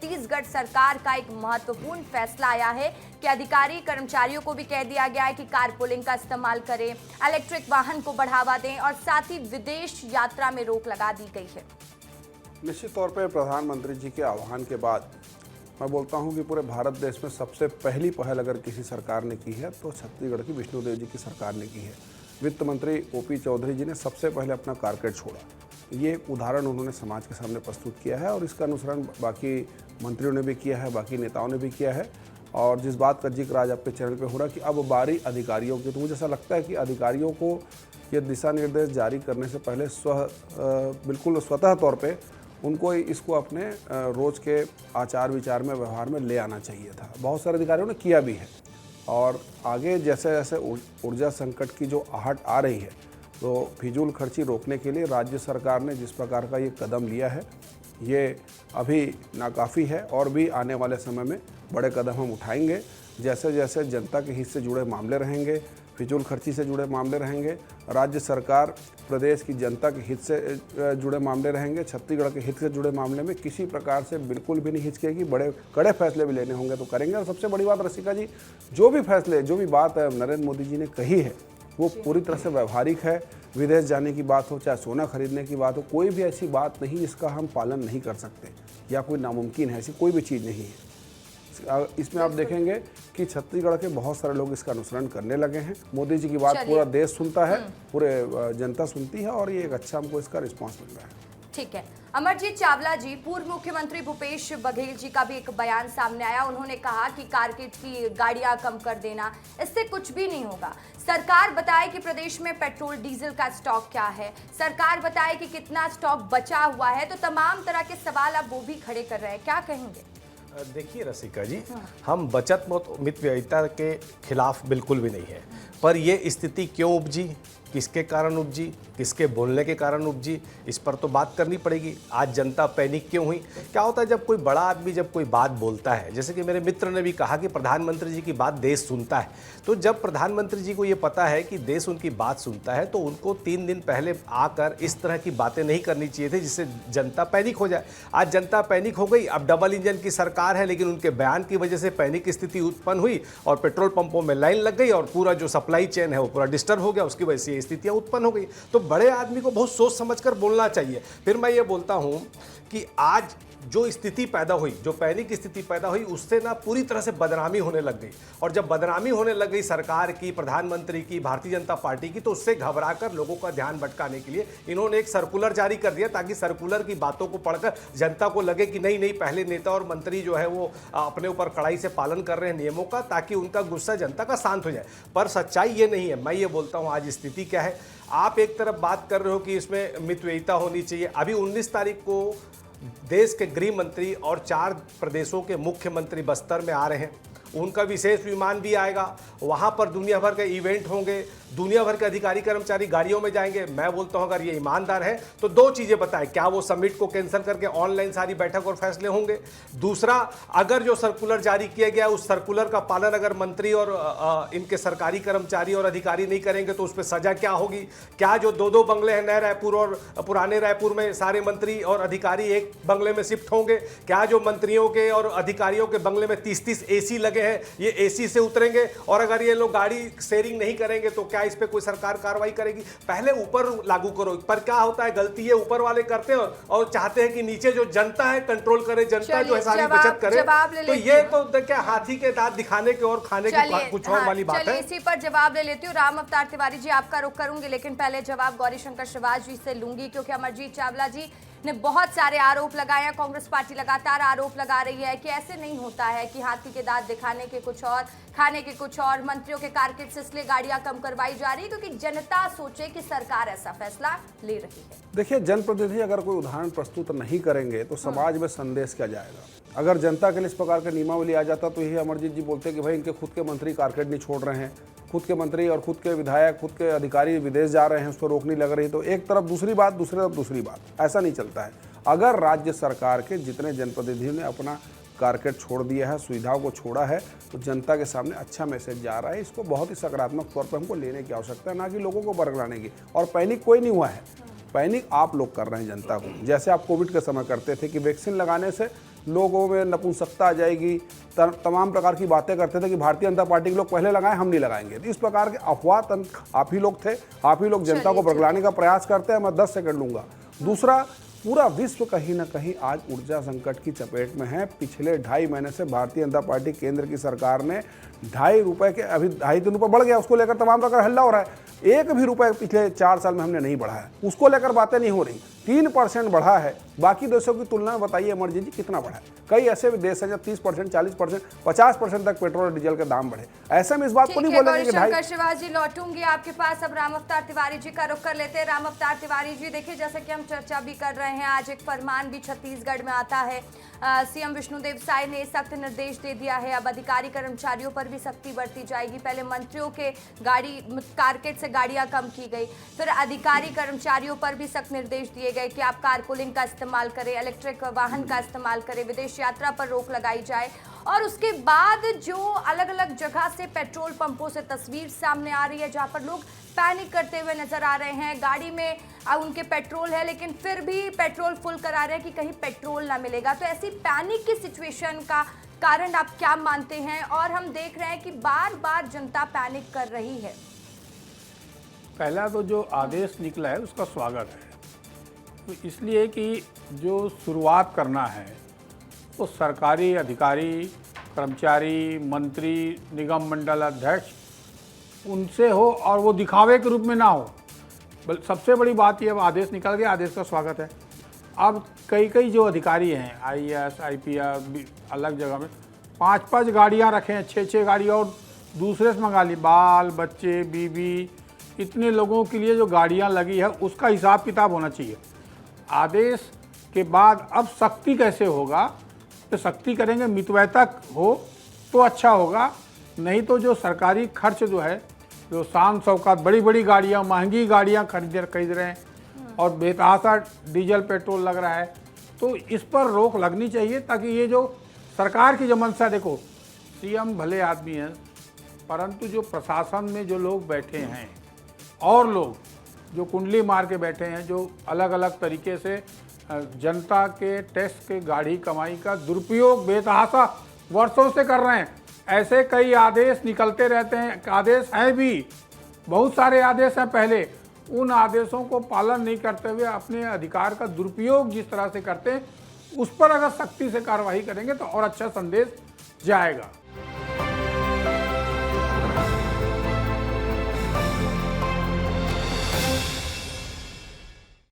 छत्तीसगढ़ सरकार का एक महत्वपूर्ण फैसला आया है कि अधिकारी कर्मचारियों को भी कह दिया गया है कि कारपूलिंग का इस्तेमाल करें, इलेक्ट्रिक वाहन को बढ़ावा दें और साथ ही विदेश यात्रा में रोक लगा दी गई है। निश्चित तौर पर प्रधानमंत्री जी के आह्वान के बाद मैं बोलता हूं कि पूरे भारत देश में सबसे पहली पहल अगर किसी सरकार ने की है तो छत्तीसगढ़ की विष्णुदेव जी की सरकार ने की है। वित्त मंत्री ओपी चौधरी जी ने सबसे पहले अपना कारकेड छोड़ा। ये एक उदाहरण उन्होंने समाज के सामने प्रस्तुत किया है और इसका अनुसरण बाकी मंत्रियों ने भी किया है, बाकी नेताओं ने भी किया है। और जिस बात का जिक्र आज आपके चैनल पे हो रहा है कि अब बारी अधिकारियों की, तो मुझे ऐसा लगता है कि अधिकारियों को ये दिशा निर्देश जारी करने से पहले बिल्कुल स्वतः तौर पे उनको इसको अपने रोज़ के आचार विचार में, व्यवहार में ले आना चाहिए था। बहुत सारे अधिकारियों ने किया भी है और आगे जैसे जैसे ऊर्जा संकट की जो आहट आ रही है तो फिजूल खर्ची रोकने के लिए राज्य सरकार ने जिस प्रकार का ये कदम लिया है ये अभी नाकाफ़ी है और भी आने वाले समय में बड़े कदम हम उठाएंगे। जैसे जैसे जनता के हित से जुड़े मामले रहेंगे, फिजूल खर्ची से जुड़े मामले रहेंगे, राज्य सरकार प्रदेश की जनता के हित से जुड़े मामले रहेंगे, छत्तीसगढ़ के हित से जुड़े मामले में किसी प्रकार से बिल्कुल भी नहीं हिचकेगी। बड़े कड़े फैसले भी लेने होंगे तो करेंगे। और सबसे बड़ी बात रसिका जी, जो भी फैसले, जो भी बात नरेंद्र मोदी जी ने कही है वो पूरी तरह से व्यवहारिक है। विदेश जाने की बात हो, चाहे सोना खरीदने की बात हो, कोई भी ऐसी बात नहीं जिसका हम पालन नहीं कर सकते या कोई नामुमकिन है, ऐसी कोई भी चीज़ नहीं है। इसमें आप देखेंगे कि छत्तीसगढ़ के बहुत सारे लोग इसका अनुसरण करने लगे हैं। मोदी जी की बात पूरा देश सुनता है, पूरे जनता सुनती है और ये एक अच्छा हमको इसका रिस्पांस मिल रहा है। ठीक है। अमरजीत चावला जी, पूर्व मुख्यमंत्री भूपेश बघेल जी का भी एक बयान सामने आया। उन्होंने कहा कि कारकेड की गाड़ियां कम कर देना, इससे कुछ भी नहीं होगा। सरकार बताए कि प्रदेश में पेट्रोल डीजल का स्टॉक क्या है, सरकार बताए कि कितना स्टॉक बचा हुआ है, तो तमाम तरह के सवाल आप वो भी खड़े कर रहे हैं। क्या कहेंगे? देखिए रसिका जी, हम बचत मितव्ययिता के खिलाफ बिल्कुल भी नहीं है, पर ये स्थिति क्यों उपजी, किसके कारण उपजी, किसके बोलने के कारण उपजी, इस पर तो बात करनी पड़ेगी। आज जनता पैनिक क्यों हुई? क्या होता है जब कोई बड़ा आदमी जब कोई बात बोलता है, जैसे कि मेरे मित्र ने भी कहा कि प्रधानमंत्री जी की बात देश सुनता है, तो जब प्रधानमंत्री जी को ये पता है कि देश उनकी बात सुनता है तो उनको 3 दिन पहले आकर इस तरह की बातें नहीं करनी चाहिए थी जिससे जनता पैनिक हो जाए। आज जनता पैनिक हो गई। अब डबल इंजन की सरकार है लेकिन उनके बयान की वजह से पैनिक स्थिति उत्पन्न हुई और पेट्रोल पंपों में लाइन लग गई और पूरा जो सप्लाई चेन है वो पूरा डिस्टर्ब हो गया। उसकी वजह से ये स्थितियां उत्पन्न हो गई। तो बड़े आदमी को बहुत सोच समझकर बोलना चाहिए। फिर मैं ये बोलता हूं कि आज जो स्थिति पैदा हुई, जो पैनिक स्थिति पैदा हुई, उससे ना पूरी तरह से बदनामी होने लग गई। और जब बदनामी होने लग गई सरकार की, प्रधानमंत्री की, भारतीय जनता पार्टी की, तो उससे घबराकर लोगों का ध्यान भटकाने के लिए इन्होंने एक सर्कुलर जारी कर दिया ताकि सर्कुलर की बातों को पढ़कर जनता को लगे कि नहीं नहीं, पहले नेता और मंत्री जो है वो अपने ऊपर कड़ाई से पालन कर रहे हैं नियमों का, ताकि उनका गुस्सा जनता का शांत हो जाए। पर सच्चाई ये नहीं है। मैं ये बोलता हूँ आज स्थिति क्या है। आप एक तरफ बात कर रहे हो कि इसमें मितव्ययिता होनी चाहिए। अभी 19 तारीख को देश के गृह मंत्री और 4 प्रदेशों के मुख्यमंत्री बस्तर में आ रहे हैं। उनका विशेष विमान भी आएगा। वहाँ पर दुनिया भर के इवेंट होंगे, दुनिया भर के अधिकारी कर्मचारी गाड़ियों में जाएंगे। मैं बोलता हूँ अगर ये ईमानदार है तो 2 चीज़ें बताएं, क्या वो समिट को कैंसिल करके ऑनलाइन सारी बैठक और फैसले होंगे? दूसरा, अगर जो सर्कुलर जारी किया गया उस सर्कुलर का पालन अगर मंत्री और इनके सरकारी कर्मचारी और अधिकारी नहीं करेंगे तो उस पर सजा क्या होगी? क्या जो 2-2 बंगले हैं नए रायपुर और पुराने रायपुर में, सारे मंत्री और अधिकारी एक बंगले में शिफ्ट होंगे? क्या जो मंत्रियों के और अधिकारियों के बंगले में 30-30 AC लगे हैं, ये AC से उतरेंगे? और अगर ये लोग गाड़ी शेयरिंग नहीं करेंगे तो क्या इस पे कोई सरकार कार्रवाई करेगी? पहले ऊपर लागू करो। पर क्या होता है, गलती है ऊपर वाले करते हैं और चाहते हैं कि नीचे जो जनता है कंट्रोल करे, जनता जो है सारी बचत करे। तो ये तो क्या हाथी के दांत दिखाने के और खाने की कुछ और वाली बात है। इसी पर जवाब ले लेती हूँ। राम अवतार तिवारी जी, आपका रुख करूंगी, लेकिन पहले जवाब गौरी शंकर श्रीवास जी से लूंगी क्योंकि अमरजीत चावला जी ने बहुत सारे आरोप लगाए हैं। कांग्रेस पार्टी लगातार आरोप लगा रही है कि ऐसे नहीं होता है कि हाथी के दांत दिखाने के कुछ और, खाने के कुछ और। मंत्रियों के कारकेड से इसलिए गाड़ियां कम करवाई जा रही क्योंकि जनता सोचे कि सरकार ऐसा फैसला ले रही है। देखिए, जनप्रतिनिधि अगर कोई उदाहरण प्रस्तुत नहीं करेंगे तो समाज में संदेश क्या जाएगा? अगर जनता के लिए इस प्रकार का नियमावली आ जाता तो यही अमरजीत जी बोलते कि भाई इनके खुद के मंत्री कारकेड नहीं छोड़ रहे हैं, खुद के मंत्री और खुद के विधायक, खुद के अधिकारी विदेश जा रहे हैं, उसको रोक नहीं लग रही। तो एक तरफ दूसरी बात, दूसरी तरफ दूसरी बात, ऐसा नहीं चलता है। अगर राज्य सरकार के जितने जनप्रतिनिधियों ने अपना कारकेड छोड़ दिया है, सुविधाओं को छोड़ा है, तो जनता के सामने अच्छा मैसेज जा रहा है। इसको बहुत ही सकारात्मक तौर पर हमको लेने की आवश्यकता है, ना कि लोगों को बरगलाने की। और पैनिक कोई नहीं हुआ है, पैनिक आप लोग कर रहे हैं जनता को। जैसे आप कोविड के समय करते थे कि वैक्सीन लगाने से लोगों में नपुंसकता आ जाएगी, तमाम प्रकार की बातें करते थे कि भारतीय जनता पार्टी के लोग पहले लगाएं, हम नहीं लगाएंगे। तो इस प्रकार के अफवाह आप ही लोग थे, आप ही लोग जनता को बरगलाने का प्रयास करते हैं। मैं 10 सेकंड लूंगा। दूसरा, पूरा विश्व कहीं ना कहीं आज ऊर्जा संकट की चपेट में है। पिछले 2.5 महीने से भारतीय जनता पार्टी केंद्र की सरकार ने 2.5 रुपए के, अभी 2.5-3 रुपए बढ़ गया, उसको लेकर तमाम प्रकार हल्ला हो रहा है। एक भी रुपए पिछले 4 साल में हमने नहीं बढ़ाया, उसको लेकर बातें नहीं हो रही। 3% बढ़ा है, बाकी देशों की तुलना में बताइए अमरजीत जी कितना बढ़ा है? कई ऐसे भी देश हैं जब 30%, 40%, 50% तक पेट्रोल और डीजल के दाम बढ़े। ऐसे में इस बात को नहीं बोलेंगे कि गौरीशंकर शिवाज जी, लौटूंगी आपके पास। अब राम अवतार तिवारी जी का रुख कर लेते हैं। राम अवतार तिवारी जी, देखिए जैसे कि हम चर्चा भी कर रहे हैं, आज एक फरमान भी छत्तीसगढ़ में आता है। सीएम विष्णुदेव साय ने सख्त निर्देश दे दिया है। अब अधिकारी कर्मचारियों पर भी सख्ती बरती जाएगी। पहले मंत्रियों के कारकेड से गाड़ियां कम की गई, फिर अधिकारी कर्मचारियों पर भी सख्त निर्देश दिए गए कि आप कारपूलिंग का इस्तेमाल करें, इलेक्ट्रिक वाहन का इस्तेमाल करें, विदेश यात्रा पर रोक लगाई जाए। और उसके बाद जो अलग अलग जगह से पेट्रोल पंपों से तस्वीर सामने आ रही है जहां पर लोग पैनिक करते हुए नजर आ रहे हैं। गाड़ी में उनके पेट्रोल है लेकिन फिर भी पेट्रोल फुल करा रहे हैं कि कहीं पेट्रोल ना मिलेगा। तो ऐसी पैनिक की सिचुएशन का कारण आप क्या मानते हैं? और हम देख रहे हैं कि बार बार जनता पैनिक कर रही है। पहला तो जो आदेश निकला है उसका स्वागत है, तो इसलिए कि जो शुरुआत करना है वो सरकारी अधिकारी, कर्मचारी, मंत्री, निगम मंडल अध्यक्ष उनसे हो और वो दिखावे के रूप में ना हो। सबसे बड़ी बात ये, अब आदेश निकल गया, आदेश का स्वागत है। अब कई जो अधिकारी हैं, आईएएस, आईपीएस, अलग जगह में 5-5 गाड़ियाँ रखे हैं, 6-6 गाड़ियाँ, और दूसरे से मंगा ली। बाल बच्चे, बीबी, इतने लोगों के लिए जो गाड़ियाँ लगी है उसका हिसाब किताब होना चाहिए। आदेश के बाद अब सख्ती कैसे होगा, तो सख्ती करेंगे, मितव्ययता हो तो अच्छा होगा। नहीं तो जो सरकारी खर्च जो है, जो शान शौकत, बड़ी बड़ी गाड़ियाँ, महंगी गाड़ियाँ खरीद रहे हैं और बेतहाशा डीजल पेट्रोल लग रहा है, तो इस पर रोक लगनी चाहिए। ताकि ये जो सरकार की जो मंशा, देखो सीएम भले आदमी हैं, परंतु जो प्रशासन में जो लोग बैठे हैं और लोग जो कुंडली मार के बैठे हैं, जो अलग अलग तरीके से जनता के टैक्स के गाढ़ी कमाई का दुरुपयोग बेतहाशा वर्षों से कर रहे हैं। ऐसे कई आदेश निकलते रहते हैं, आदेश हैं भी, बहुत सारे आदेश हैं पहले, उन आदेशों को पालन नहीं करते हुए अपने अधिकार का दुरुपयोग जिस तरह से करते हैं, उस पर अगर सख्ती से कार्रवाई करेंगे तो और अच्छा संदेश जाएगा।